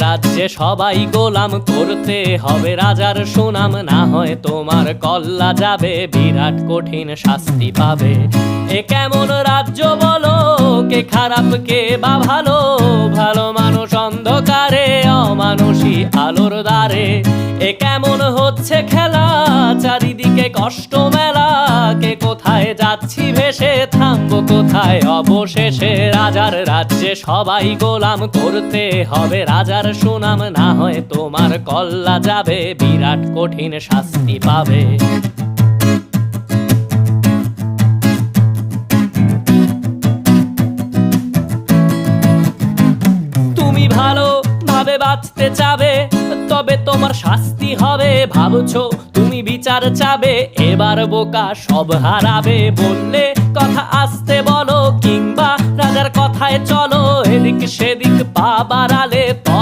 রাজ্যে সবাই গোলাম করতে হবে রাজার সুনাম, না হয় তোমার কল্লা যাবে, বিরাট কঠিন শাস্তি পাবে। এ কেমন রাজ্য বলো, কে খারাপ কে বা ভালো, ভালো মানুষ অন্ধকারে, অমানুষী আলোর দ্বারে। এ কেমন হচ্ছে খেলা, চারিদিকে কষ্ট মেলা, কে কোথায় যাচ্ছি ভেসে, থামবো কোথায় অবশেষে। রাজার রাজ্যে সবাই গোলাম করতে হবে রাজার সুনাম, না হয় তোমার কল্লা যাবে, বিরাট কঠিন শাস্তি পাবে। তুমি ভালো ভাবে বাঁচতে চাবে, তবে তোমার শাস্তি হবে। ভাবছো তুমি বিচার চাবে, এবার বোকা সব হারাবে। বললে কথা আসতে বলো, কিংবা রাজার কথায় চলো, এদিক সেদিক পা বাড়ালে তবে